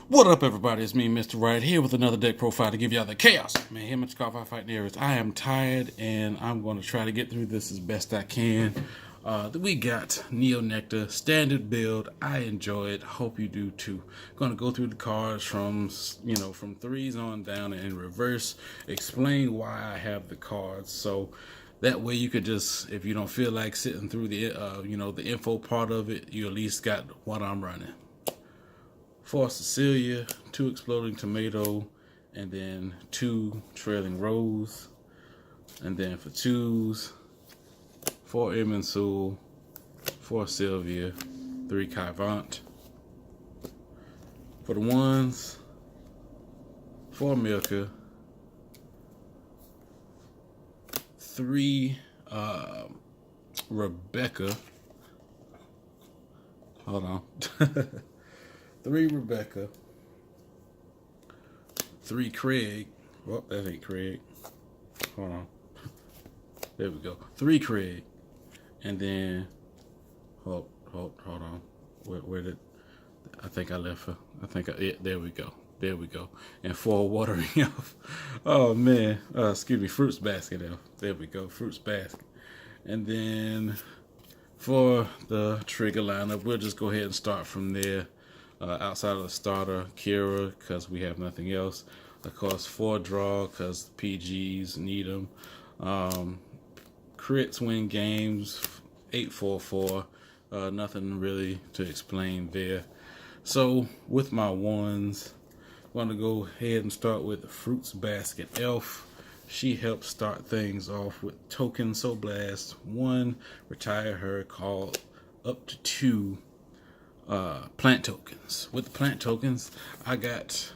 What up, everybody? It's me, Mr. Right, here with another deck profile to give y'all the chaos. Man, him and Scarf fighting areas. I am tired, and I'm going to try to get through this as best I can. We got Nectar, standard build. I enjoy it. Hope you do too. Going to go through the cards from from threes on down and in reverse. Explain why I have the cards, so that way you could just, if you don't feel like sitting through the the info part of it, you at least got what I'm running. For Cecilia, 2 Exploding Tomato, and then 2 Trailing Rose. And then for 2s, 4 Emansul, 4 Sylvia, 3 Kaivant. For the 1s, 4 Milka, 3 Rebecca. Hold on. 3 Rebecca, 3 Craig. Well, that ain't Craig. Hold on. There we go. 3 Craig, and then hold on. Where did I think I left her? There we go. There we go. And 4 Watering Elf. Oh man. Excuse me. Fruits Basket Elf. There we go. Fruits Basket. And then for the trigger lineup, we'll just go ahead and start from there. Outside of the starter, Kira, because we have nothing else. Of course, 4 draw, because PGs need them. Crits win games, 844. Nothing really to explain there. So, with my ones, I'm going to go ahead and start with the Fruits Basket Elf. She helps start things off with Token Soul Blast 1, retire her, call up to 2 plant tokens. With the plant tokens, I got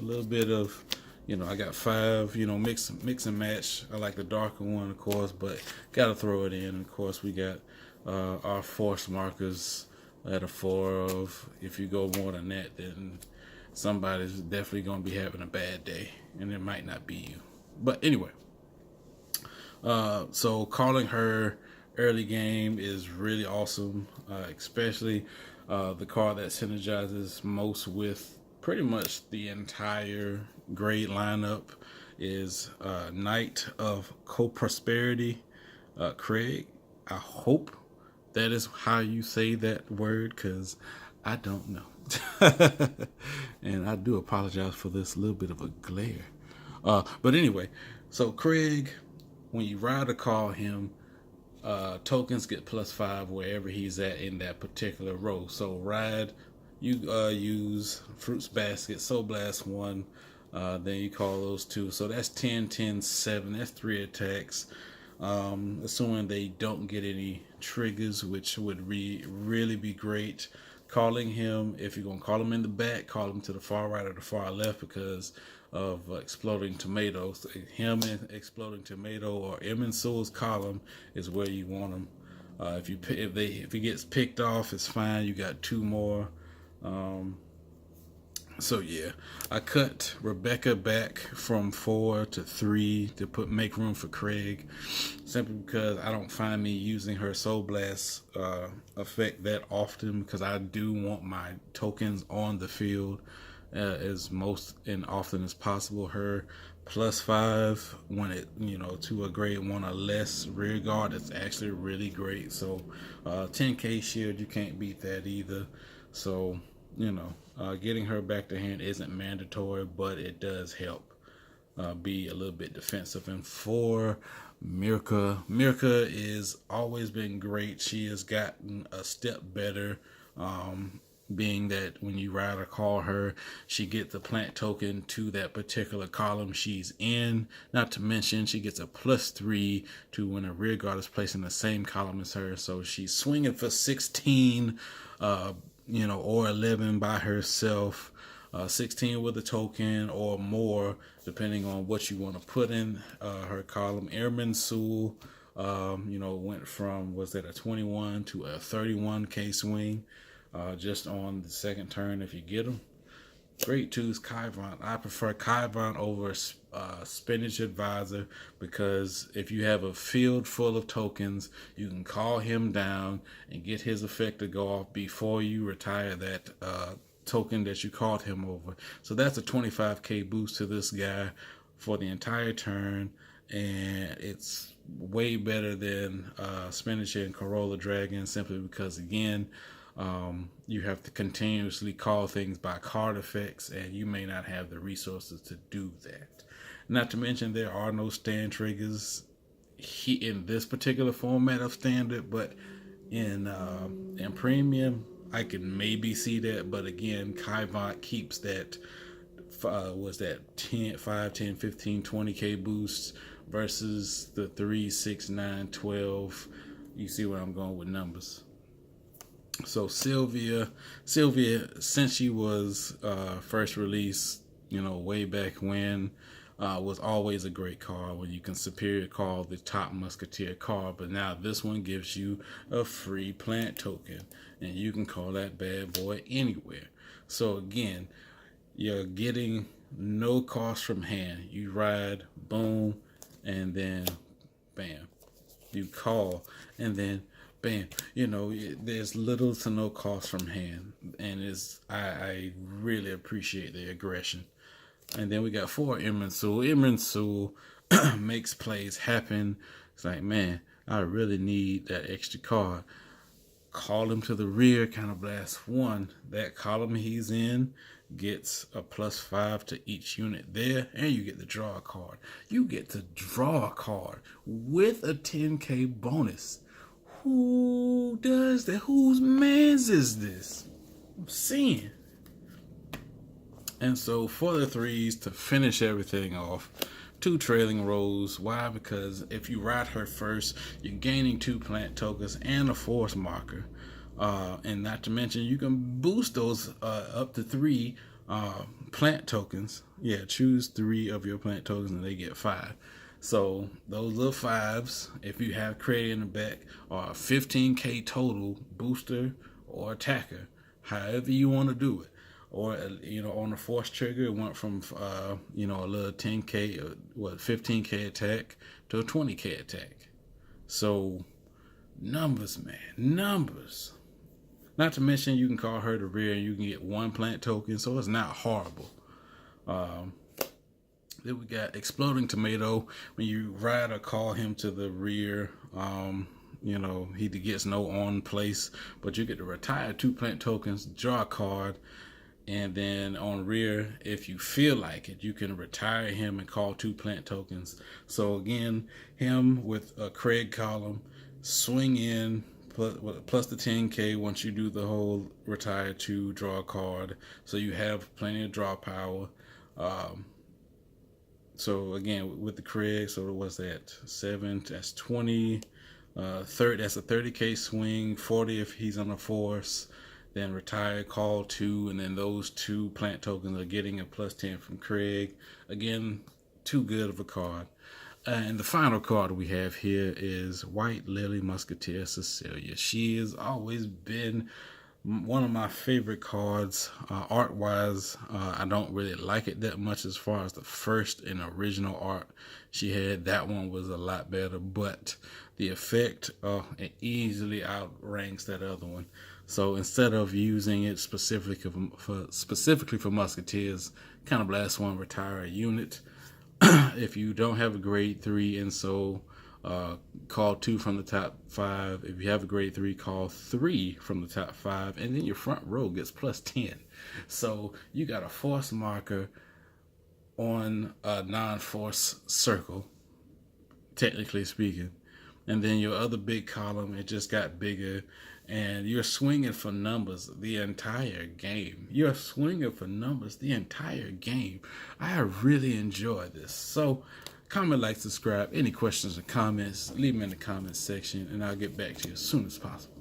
a little bit of, I got 5, mix and match. I like the darker one, of course, but gotta throw it in. Of course, we got our force markers at a 4 of. If you go more than that, then somebody's definitely gonna be having a bad day, and it might not be you. But anyway, so calling her early game is really awesome, especially the card that synergizes most with pretty much the entire grade lineup is Knight of Co-Prosperity, Craig. I hope that is how you say that word, because I don't know. And I do apologize for this little bit of a glare. But anyway, so Craig, when you ride or call him, tokens get +5 wherever he's at in that particular row. So ride, you use Fruits Basket, Soul Blast 1, then you call those 2. So that's 10, 10, 7. That's 3 attacks. Assuming they don't get any triggers, which would really be great. Calling him, if you're going to call him in the back, call him to the far right or the far left, because of Exploding Tomatoes. Him and Exploding Tomato or Emansul's column is where you want him. If he gets picked off, it's fine. You got 2 more. So yeah, I cut Rebecca back from 4 to 3 to make room for Craig, simply because I don't find me using her Soul Blast effect that often, because I do want my tokens on the field as most and often as possible. Her +5 when it to a grade 1 or less rear guard, it's actually really great. So 10k shield, you can't beat that either. So getting her back to hand isn't mandatory, but it does help be a little bit defensive. And for Mirka is always been great. She has gotten a step better, being that when you ride or call her, she gets a plant token to that particular column she's in. Not to mention, she gets a +3 to when a rear guard is placed in the same column as her. So she's swinging for 16, or 11 by herself, 16 with a token or more, depending on what you want to put in her column. Airman Sewell, went from, was that a 21 to a 31k swing, just on the second turn if you get them. Grade 2 is Kaivant. I prefer Kaivant over Spinach Advisor, because if you have a field full of tokens, you can call him down and get his effect to go off before you retire that token that you called him over. So that's a 25k boost to this guy for the entire turn, and it's way better than Spinach and Corolla Dragon, simply because, again, you have to continuously call things by card effects, and you may not have the resources to do that. Not to mention, there are no stand triggers in this particular format of standard, but in premium, I can maybe see that. But again, Kaivant keeps that was that 10, 5, 10, 15, 20k boosts versus the 3, 6, 9, 12. You see where I'm going with numbers. So Sylvia, since she was first released, way back when, was always a great card when you can superior call the top musketeer card. But now this one gives you a free plant token, and you can call that bad boy anywhere. So again, you're getting no cost from hand. You ride, boom, and then bam, you call, and then bam. There's little to no cost from hand, and I really appreciate the aggression. And then we got 4 Imrinsul. Imrinsul makes plays happen. It's like, man, I really need that extra card. Call him to the rear, kind of blast 1. That column he's in gets a +5 to each unit there, and you get to draw a card. You get to draw a card with a 10k bonus. Who does that? Whose man's is this? I'm seeing. And so for the 3s, to finish everything off, 2 trailing rows. Why? Because if you ride her first, you're gaining 2 plant tokens and a force marker. And not to mention, you can boost those up to 3 plant tokens. Yeah, choose 3 of your plant tokens and they get 5. So those little 5s, if you have credit in the back, are 15k total booster or attacker, however you want to do it. Or, on the force trigger, it went from, a little 10k, 15k attack to a 20k attack. So, numbers, man, numbers. Not to mention, you can call her the rear and you can get 1 plant token, so it's not horrible. Then we got Exploding Tomato. When you ride or call him to the rear, he gets no on place, but you get to retire 2 plant tokens, draw a card. And then on rear, if you feel like it, you can retire him and call 2 plant tokens. So again, him with a Craig column, swing in, plus the 10k once you do the whole retire 2, draw a card. So you have plenty of draw power. So again, with the Craig, so what's that? 7, that's 20. That's a 30k swing, 40 if he's on a force. Then retire, call 2, and then those 2 plant tokens are getting a +10 from Craig. Again, too good of a card. And the final card we have here is White Lily Musketeer Cecilia. She has always been one of my favorite cards. Art-wise, I don't really like it that much as far as the first and original art she had. That one was a lot better, but the effect it easily outranks that other one. So instead of using it specifically for Musketeers, kind of blast 1, retire a unit. If you don't have a grade 3 and so call 2 from the top 5. If you have a grade 3, call 3 from the top 5, and then your front row gets +10. So you got a force marker on a non-force circle, technically speaking. And then your other big column, it just got bigger. And you're swinging for numbers the entire game. You're swinging for numbers the entire game. I really enjoy this. So comment, like, subscribe. Any questions or comments, leave them in the comments section, and I'll get back to you as soon as possible.